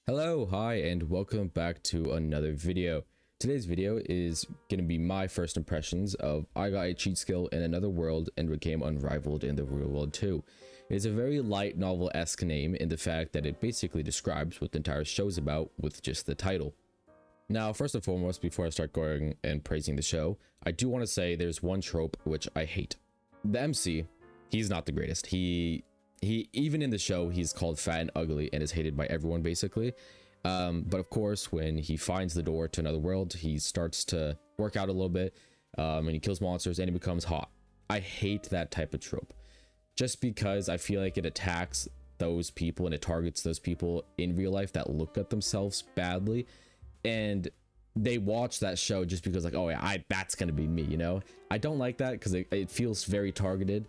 Hello, hi, and welcome back to another video. Today's video is going to be my first impressions of I got a cheat skill in another world and became unrivaled in the real world too. It's a very light novel-esque name in the fact that it basically describes what the entire show's about with just the title. Now, first and foremost, before I start going and praising the show, I do want to say there's one trope which I hate. The MC, he's not the greatest. He even in the show, he's called fat and ugly and is hated by everyone basically. But of course, when he finds the door to another world, he starts to work out a little bit, and he kills monsters and he becomes hot. I hate that type of trope just because I feel like it attacks those people and it targets those people in real life that look at themselves badly, and they watch that show just because like, oh yeah, that's gonna be me, you know. I don't like that because it feels very targeted,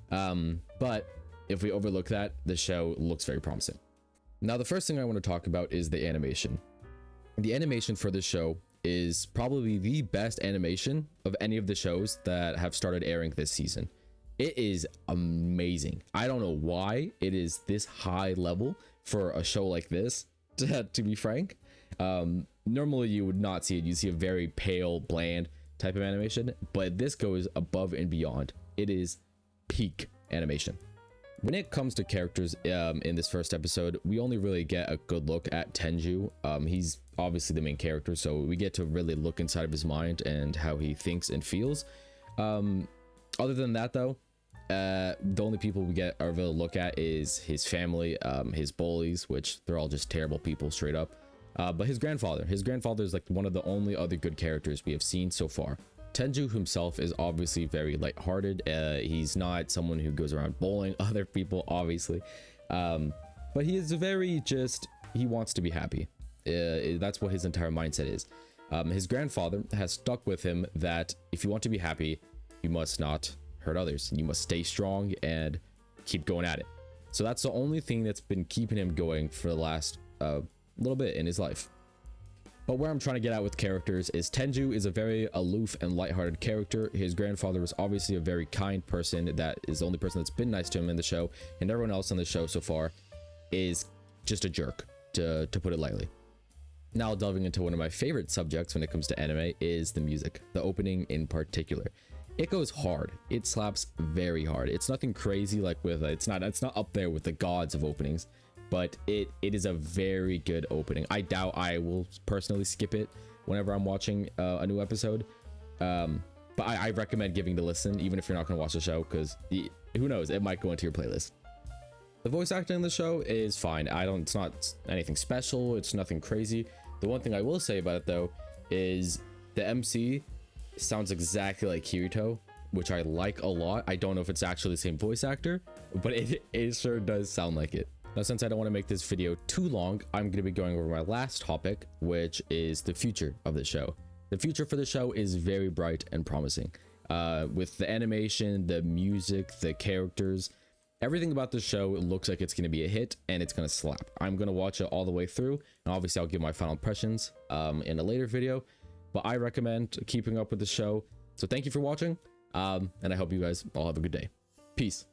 but if we overlook that, the show looks very promising. Now, the first thing I want to talk about is the animation. The animation for this show is probably the best animation of any of the shows that have started airing this season. It is amazing. I don't know why it is this high level for a show like this, to be frank. Normally you would not see it. You see a very pale, bland type of animation, but this goes above and beyond. It is peak animation. When it comes to characters in this first episode, we only really get a good look at Tenju. He's obviously the main character, so we get to really look inside of his mind and how he thinks and feels. Other than that, though, the only people we get a real look at is his family, his bullies, which they're all just terrible people straight up. But his grandfather is like one of the only other good characters we have seen so far. Tenju himself is obviously very lighthearted. He's not someone who goes around bullying other people, obviously, but he is he wants to be happy. That's what his entire mindset is. His grandfather has stuck with him that if you want to be happy, you must not hurt others. You must stay strong and keep going at it. So that's the only thing that's been keeping him going for the last little bit in his life. But where I'm trying to get at with characters is Tenju is a very aloof and lighthearted character. His grandfather was obviously a very kind person that is the only person that's been nice to him in the show, and everyone else on the show so far is just a jerk, to put it lightly. Now, delving into one of my favorite subjects when it comes to anime is the music, the opening in particular. It goes hard. It slaps very hard. It's nothing crazy like with it's not up there with the gods of openings, but it is a very good opening. I doubt I will personally skip it whenever I'm watching a new episode, but I recommend giving it a listen even if you're not going to watch the show, because who knows, it might go into your playlist. The voice acting in the show is fine. It's not anything special, it's nothing crazy. The one thing I will say about it though is the MC sounds exactly like Kirito, which I like a lot. I don't know if it's actually the same voice actor, but it sure does sound like it. Now, since I don't want to make this video too long, I'm going to be going over my last topic, which is the future of the show. The future for the show is very bright and promising. With the animation, the music, the characters, everything about the show, it looks like it's going to be a hit and it's going to slap. I'm going to watch it all the way through, and obviously I'll give my final impressions in a later video, but I recommend keeping up with the show. So thank you for watching, and I hope you guys all have a good day. Peace.